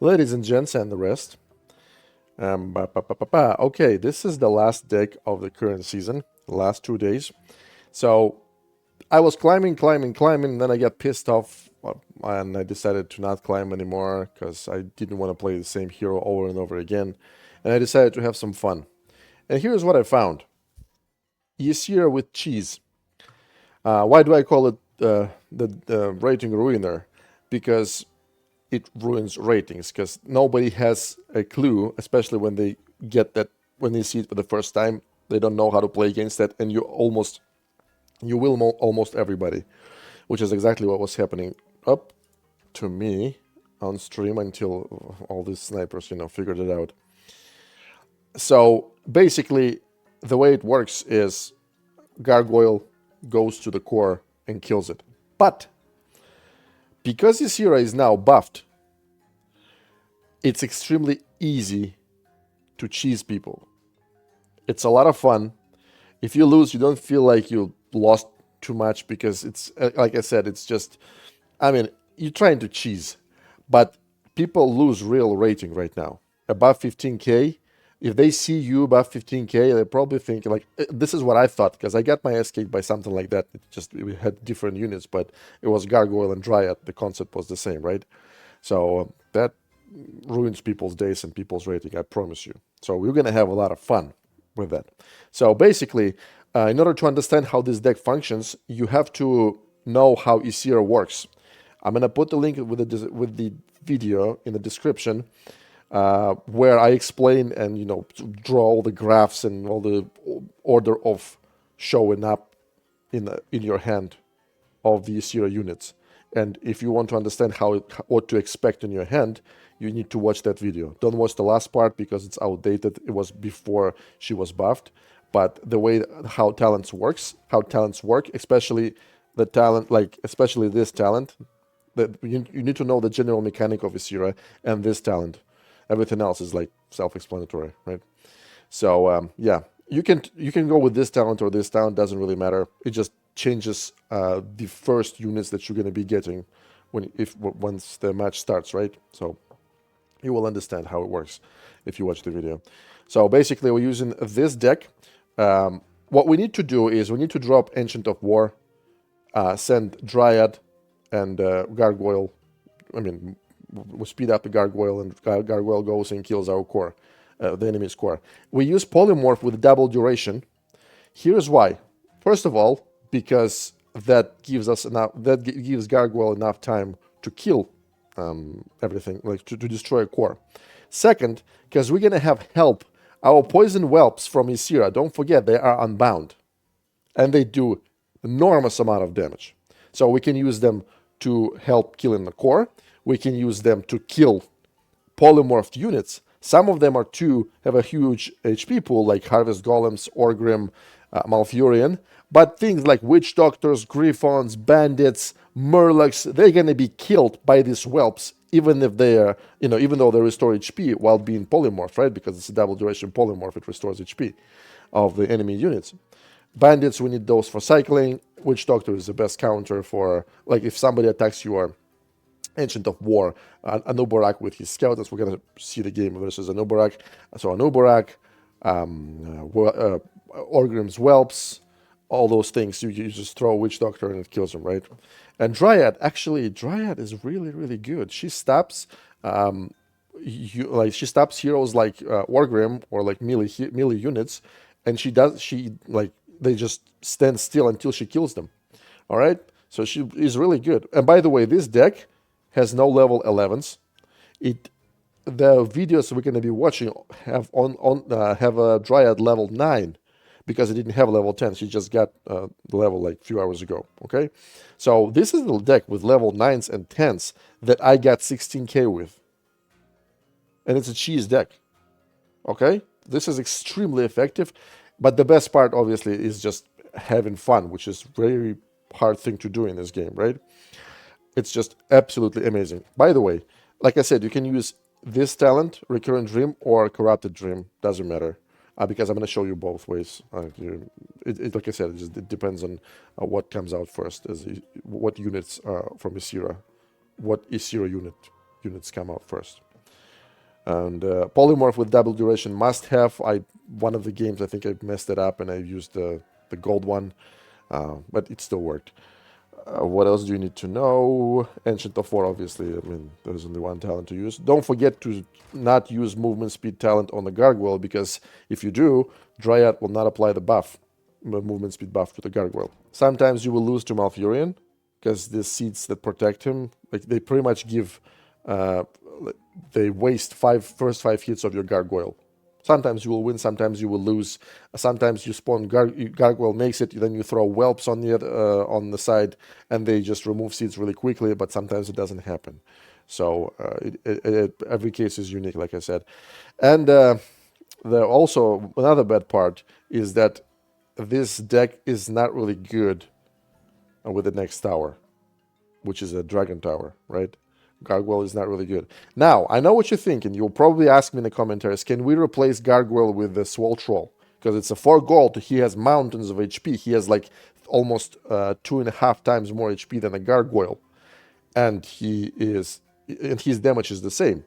Ladies and gents and the rest. Okay, this is the last deck of the current season, the last 2 days. So I was climbing, and then I got pissed off and I decided to not climb anymore because I didn't want to play the same hero over and over again. And I decided to have some fun. And here's what I found. Ysera with cheese. Why do I call it the rating ruiner? Because it ruins ratings, because nobody has a clue, especially when they get that, when they see it for the first time. They don't know how to play against that, and you will almost everybody, which is exactly what was happening up to me on stream until all these snipers, figured it out. So basically, the way it works is Gargoyle goes to the core and kills it. But because Ysera is now buffed, it's extremely easy to cheese people. It's a lot of fun. If you lose, you don't feel like you lost too much, because it's, like I said, it's just, you're trying to cheese. But people lose real rating right now. Above 15k, if they see you above 15k, they probably think, like, this is what I thought, because I got my ass kicked by something like that. We had different units, but it was Gargoyle and Dryad. The concept was the same, right? So that ruins people's days and people's rating, I promise you. So we're going to have a lot of fun with that. So basically, in order to understand how this deck functions, you have to know how Ysera works. I'm going to put the link with the video in the description, where I explain and draw all the graphs and all the order of showing up in your hand of the Ysera units. And if you want to understand what to expect in your hand, you need to watch that video. Don't watch the last part because it's outdated. It was before she was buffed. But the way how talents work, especially the talent, especially this talent, that you need to know the general mechanic of Ysera and this talent. Everything else is self-explanatory, right? So yeah, you can go with this talent or this talent. Doesn't really matter. It just changes the first units that you're going to be getting once the match starts, right? So you will understand how it works if you watch the video. So basically, we're using this deck. What we need to do is we need to drop Ancient of War, send Dryad and Gargoyle. We speed up the Gargoyle, and Gargoyle goes and kills our core, the enemy's core. We use Polymorph with double duration. Here's why. First of all, because that gives Gargoyle enough time to kill everything, to destroy a core. Second, because we're gonna have help. Our poison whelps from Ysera, don't forget, they are unbound, and they do enormous amount of damage. So we can use them to help killing the core. We can use them to kill polymorphed units. Some of them have a huge HP pool, like Harvest Golems, Orgrim, Malfurion. But things like Witch Doctors, Griffons, Bandits, Murlocs, they're going to be killed by these whelps, even if they are, even though they restore HP while being polymorphed, right? Because it's a double duration polymorph, it restores HP of the enemy units. Bandits, we need those for cycling. Witch Doctor is the best counter for, if somebody attacks your Ancient of War, Anub'arak with his skeletons. We're going to see the game versus Anub'arak. So Anub'arak, Orgrim's Whelps, all those things. You just throw a Witch Doctor and it kills him, right? And Dryad is really, really good. She stops she stops heroes like Orgrim or like melee units, and they just stand still until she kills them. All right? So she is really good. And by the way, this deck has no level 11s. The videos we're going to be watching have a Dryad level 9, because it didn't have level 10. She just got the level a few hours ago. Okay, so this is the deck with level 9s and 10s that I got 16k with, and it's a cheese deck. Okay, this is extremely effective, but the best part obviously is just having fun, which is very hard thing to do in this game, right? It's just absolutely amazing. By the way, like I said, you can use this talent, Recurrent Dream, or Corrupted Dream. Doesn't matter, because I'm going to show you both ways. Like I said, it depends on what comes out first, what units from Ysera, what Ysera units come out first. And polymorph with double duration must have. One of the games I think I messed it up and I used the gold one, but it still worked. What else do you need to know? Ancient of War, obviously. I mean, there's only one talent to use. Don't forget to not use movement speed talent on the gargoyle, because if you do, Dryad will not apply the buff, the movement speed buff to the gargoyle. Sometimes you will lose to Malfurion, because the seeds that protect him, like, they pretty much give, they waste first five hits of your gargoyle. Sometimes you will win, sometimes you will lose. Sometimes you spawn gargoyle makes it, then you throw whelps on the side, and they just remove seeds really quickly. But sometimes it doesn't happen. So every case is unique, like I said. And there also another bad part is that this deck is not really good with the next tower, which is a dragon tower, right? Gargoyle is not really good. Now, I know what you're thinking. You'll probably ask me in the commentaries, can we replace Gargoyle with the Swole Troll? Because it's a 4 gold, he has mountains of HP. He has like almost 2.5 times more HP than a Gargoyle. And his damage is the same.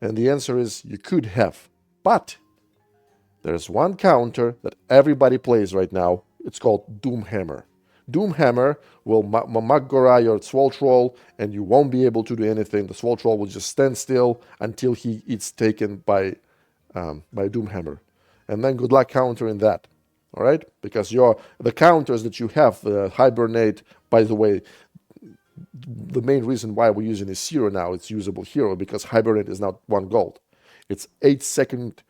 And the answer is, you could have. But there's one counter that everybody plays right now. It's called Doomhammer. Doomhammer will Magora your Swole Troll, and you won't be able to do anything. The Swole Troll will just stand still until it's taken by Doomhammer. And then good luck countering that. All right? Because the counters that you have, Hibernate, by the way, the main reason why we're using this hero now, it's usable hero, because Hibernate is not 1 gold. It's 8-second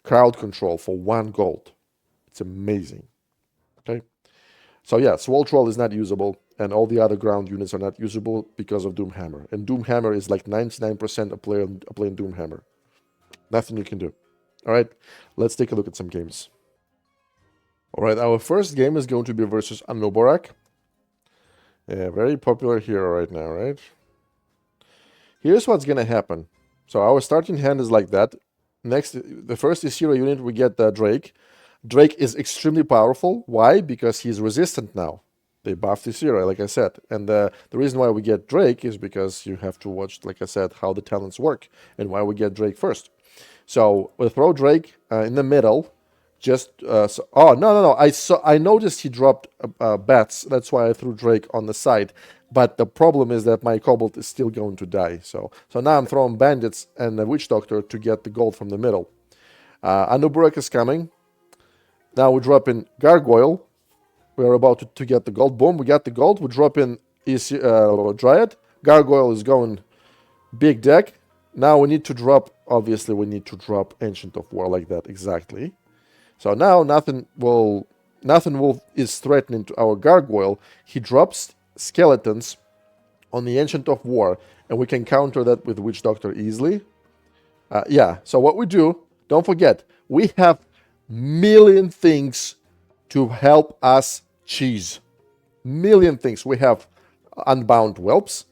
crowd control for 1 gold. It's amazing. Okay? So yeah, Swole Troll is not usable, and all the other ground units are not usable because of Doomhammer. And Doomhammer is like 99% of playing Doomhammer. Nothing you can do. All right, let's take a look at some games. All right, our first game is going to be versus Anub'arak. Yeah, very popular hero right now, right? Here's what's going to happen. So our starting hand is like that. Next, the first is hero unit, we get Drake. Drake is extremely powerful. Why? Because he's resistant now. They buffed this hero, like I said. And the reason why we get Drake is because you have to watch, like I said, how the talents work and why we get Drake first. So we throw Drake in the middle. Oh, no. I noticed he dropped bats. That's why I threw Drake on the side. But the problem is that my Cobalt is still going to die. So now I'm throwing Bandits and the Witch Doctor to get the gold from the middle. Anub'arak is coming. Now we drop in Gargoyle. We're about to get the gold. Boom, we got the gold. We drop in Dryad. Gargoyle is going big deck. Now we need to drop, obviously we need to drop Ancient of War like that, exactly. So now nothing is threatening to our Gargoyle. He drops Skeletons on the Ancient of War, and we can counter that with Witch Doctor easily. Yeah, so what we do, don't forget, we have million things to help us cheese. Million things. We have Unbound Whelps.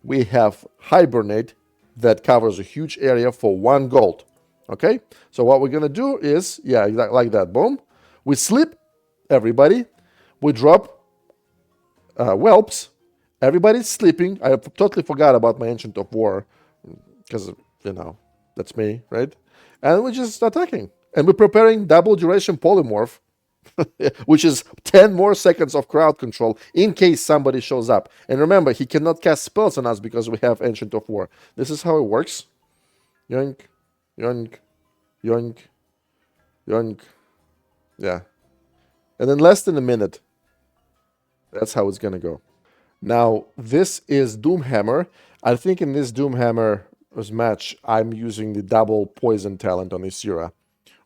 We have Hibernate that covers a huge area for 1 gold. Okay? So what we're going to do is, yeah, exactly like that. Boom. We slip everybody. We drop Whelps. Everybody's sleeping. I totally forgot about my Ancient of War because, that's me, right? And we're just attacking. And we're preparing double duration polymorph, which is 10 more seconds of crowd control in case somebody shows up. And remember, he cannot cast spells on us because we have Ancient of War. This is how it works. Yoink, yoink, yoink, yoink. Yeah. And in less than a minute, that's how it's going to go. Now, this is Doomhammer. I think in this Doomhammer's match, I'm using the double poison talent on Isira,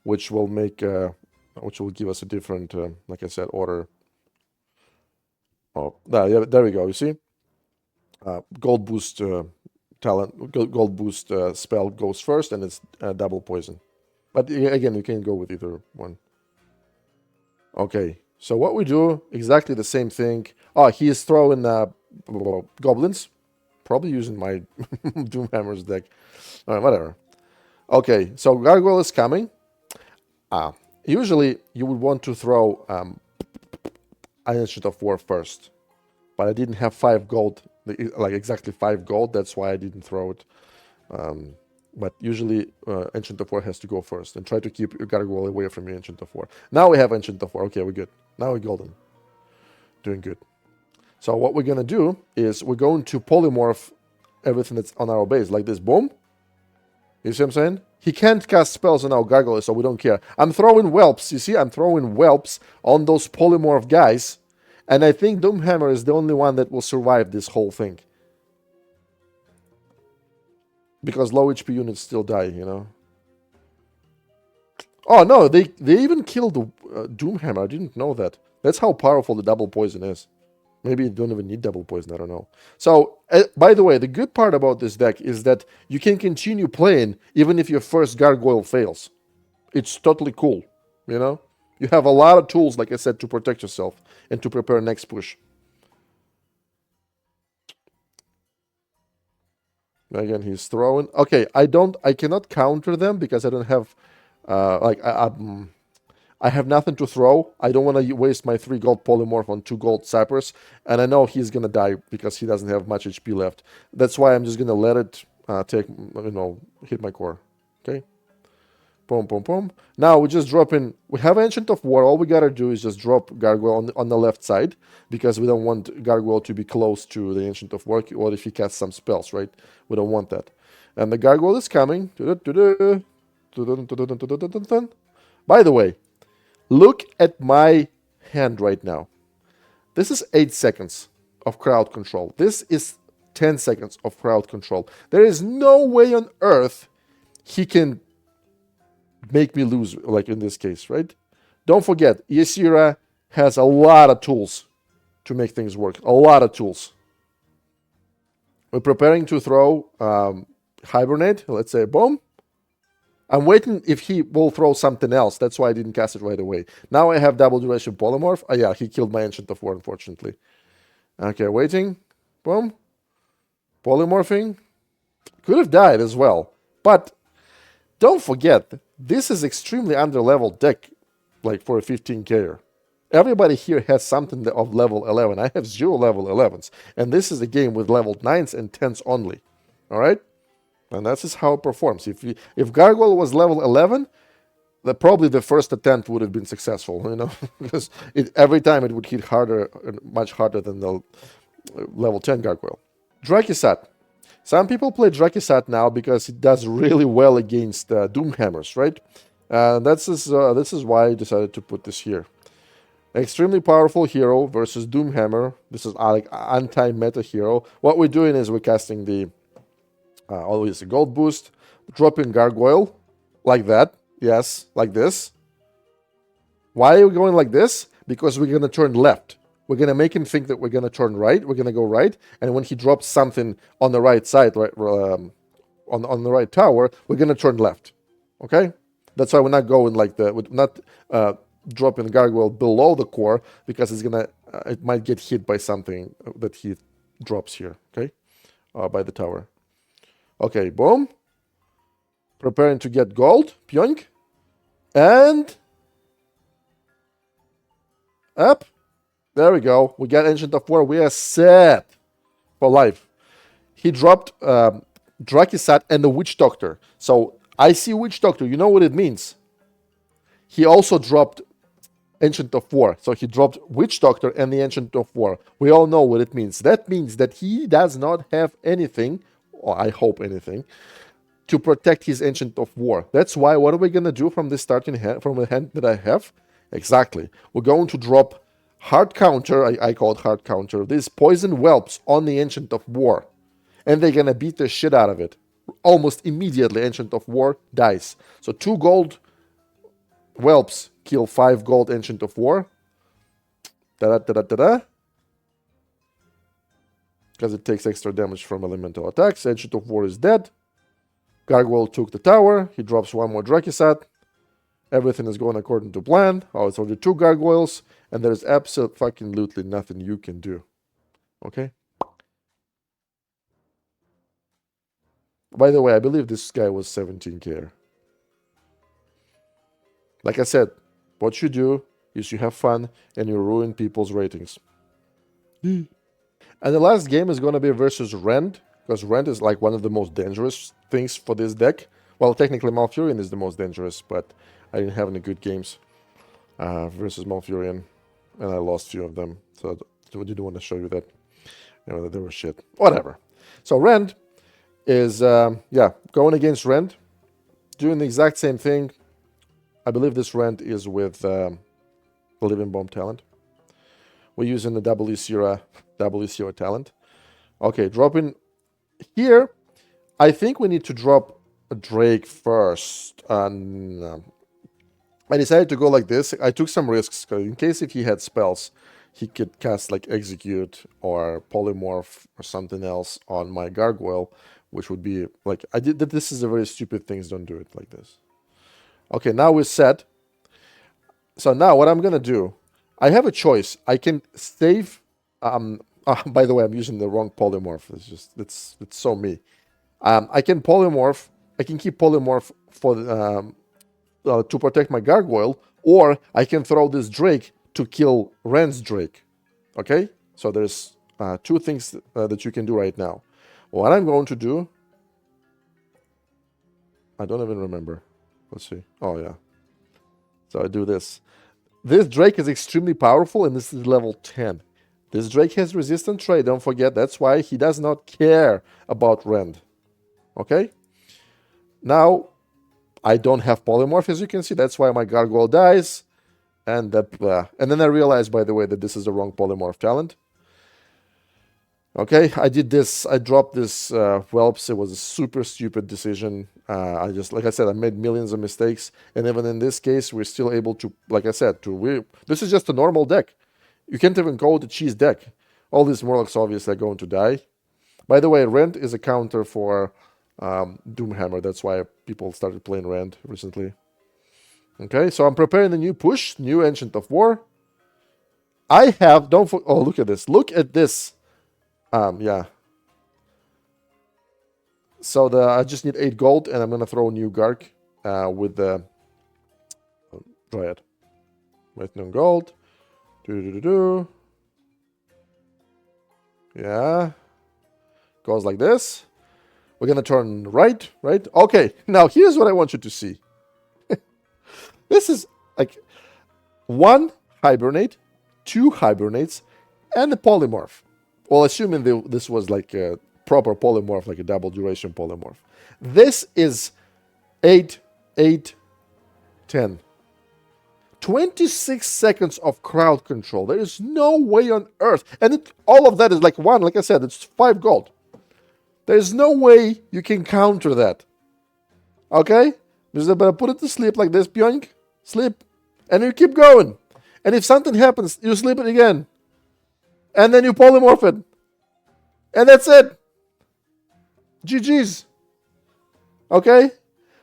which will give us a different, like I said, order. Oh, there we go. You see, gold boost talent, gold boost spell goes first, and it's double poison. But again, you can go with either one. Okay, so what we do exactly the same thing. Oh, he is throwing goblins, probably using my Doomhammer's deck. All right, whatever. Okay, so Gargoyle is coming. Usually you would want to throw Ancient of War first, but I didn't have 5 gold, like exactly 5 gold. That's why I didn't throw it. But usually Ancient of War has to go first. And try to keep your Gargoyle away from your Ancient of War. Now we have Ancient of War. Okay, we're good. Now we're golden. Doing good. So what we're going to do is we're going to polymorph everything that's on our base. Like this. Boom. You see what I'm saying? He can't cast spells on our Gargoyle, so we don't care. I'm throwing whelps. You see? I'm throwing whelps on those polymorph guys. And I think Doomhammer is the only one that will survive this whole thing. Because low HP units still die, you know. Oh, no, they even killed the Doomhammer. I didn't know that. That's how powerful the double poison is. Maybe you don't even need double poison, I don't know. So, by the way, the good part about this deck is that you can continue playing even if your first Gargoyle fails. It's totally cool, you know? You have a lot of tools, like I said, to protect yourself and to prepare next push. Again, he's throwing. Okay, I cannot counter them because I don't have, I have nothing to throw. I don't want to waste my 3 gold polymorph on 2 gold sappers. And I know he's going to die because he doesn't have much HP left. That's why I'm just going to let it hit my core. Okay? Boom, boom, boom. Now we just drop in. We have Ancient of War. All we got to do is just drop Gargoyle on the left side because we don't want Gargoyle to be close to the Ancient of War or if he casts some spells, right? We don't want that. And the Gargoyle is coming. By the way, look at my hand right now. This is 8 seconds of crowd control. This is 10 seconds of crowd control. There is no way on earth he can make me lose, like in this case, right? Don't forget, Ysera has a lot of tools to make things work. A lot of tools. We're preparing to throw Hibernate. Let's say boom. I'm waiting if he will throw something else. That's why I didn't cast it right away. Now I have double duration polymorph. Oh yeah, he killed my Ancient of War, unfortunately. Okay, waiting. Boom. Polymorphing. Could have died as well. But don't forget, this is extremely under-leveled deck, like for a 15K-er. Everybody here has something of level 11. I have 0 level 11s. And this is a game with level 9s and 10s only. Alright? And that's just how it performs. If Gargoyle was level 11, probably the first attempt would have been successful, you know, because every time it would hit harder, much harder than the level 10 Gargoyle. Drakkisath. Some people play Drakkisath now because it does really well against Doomhammers, right? This is why I decided to put this here. Extremely powerful hero versus Doomhammer. This is like anti-meta hero. What we're doing is we're casting the always a gold boost, dropping Gargoyle like that. Yes, like this. Why are we going like this? Because we're going to turn left. We're going to make him think that we're going to turn right. We're going to go right. And when he drops something on the right side, right, on the right tower, we're going to turn left. Okay? That's why we're not going like that. We're not dropping the Gargoyle below the core because it's going to, it might get hit by something that he drops here. Okay? By the tower. Okay, boom. Preparing to get gold. Pyoink. And up. There we go. We got Ancient of War. We are set for life. He dropped Drakkisath and the Witch Doctor. So I see Witch Doctor. You know what it means. He also dropped Ancient of War. So he dropped Witch Doctor and the Ancient of War. We all know what it means. That means that he does not have anything, or I hope anything, to protect his Ancient of War. That's why, what are we going to do from this starting hand, from the hand that I have? Exactly. We're going to drop hard counter, I call it hard counter, these poison whelps on the Ancient of War. And they're going to beat the shit out of it. Almost immediately, Ancient of War dies. So 2 gold whelps kill 5 gold Ancient of War. Da-da-da-da-da-da. Because it takes extra damage from elemental attacks. Ancient of War is dead. Gargoyle took the tower. He drops 1 more Drakkisath. Everything is going according to plan. Oh, it's only 2 Gargoyles. And there's absolutely nothing you can do. Okay? By the way, I believe this guy was 17K. Like I said, what you do is you have fun and you ruin people's ratings. And the last game is going to be versus Rend. because Rend is like one of the most dangerous things for this deck. Well, technically Malfurion is the most dangerous, but I didn't have any good games versus Malfurion, and I lost a few of them, so I didn't want to show you that, that they were shit. Whatever. So Rend is, yeah, going against Rend, doing the exact same thing. I believe this Rend is with Living Bomb talent. We're using the W0 talent. Okay, dropping here. I think we need to drop a Drake first. And I decided to go like this. I took some risks, because in case if he had spells, he could cast like Execute or Polymorph or something else on my Gargoyle, which would be like, I did that. This is a very stupid thing. Don't do it like this. Okay, now we're set. So now what I'm going to do, I have a choice. I can save... by the way, I'm using the wrong polymorph. It's just, it's so me. I can polymorph. I can keep polymorph for to protect my Gargoyle, or I can throw this Drake to kill Rend's Drake. Okay? So there's two things that you can do right now. What I'm going to do... I don't even remember. Let's see. Oh, yeah. So I do this. This Drake is extremely powerful, and this is level 10. This Drake has resistant trade, don't forget. That's why he does not care about Rend. Okay? Now, I don't have Polymorph, as you can see. That's why my Gargoyle dies. And then I realized, by the way, that this is the wrong Polymorph talent. Okay, I did this. I dropped this Whelps. It was a super stupid decision. I just, like I said, I made millions of mistakes. And even in this case, we're still able to, like I said, this is just a normal deck. You can't even call it a cheese deck. All these Morlocks obviously are going to die. By the way, Rend is a counter for Doomhammer. That's why people started playing Rend recently. Okay, so I'm preparing a new push, new Ancient of War. I have, oh, look at this. Look at this. Yeah. So I just need 8 gold, and I'm gonna throw a new Garg with the Dryad. With no gold. Yeah. Goes like this. We're gonna turn right. Okay, now here's what I want you to see. This is like 1 Hibernate, 2 Hibernates, and a Polymorph. Well, assuming this was like a proper polymorph, like a double duration polymorph. This is 8, 8, 10. 26 seconds of crowd control. There is no way on earth. And all of that is like I said, it's 5 gold. There's no way you can counter that. Okay? Just better put it to sleep like this, Bjoink. Sleep. And you keep going. And if something happens, you sleep it again. And then you polymorph it. And that's it. GG's. Okay?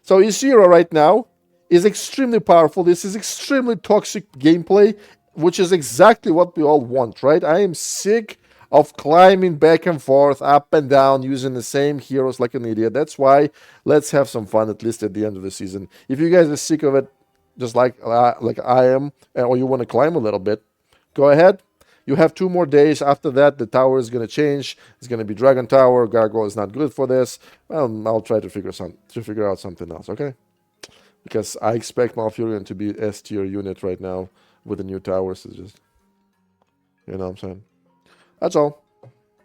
So Ishiro right now is extremely powerful. This is extremely toxic gameplay, which is exactly what we all want, right? I am sick of climbing back and forth, up and down, using the same heroes like an idiot. That's why let's have some fun, at least at the end of the season. If you guys are sick of it, just like I am, or you want to climb a little bit, go ahead. You have 2 more days. After that, the tower is going to change. It's going to be Dragon Tower. Gargoyle is not good for this. I'll try to figure out something else, okay? Because I expect Malfurion to be S tier unit right now with the new towers. It's just, you know what I'm saying? That's all.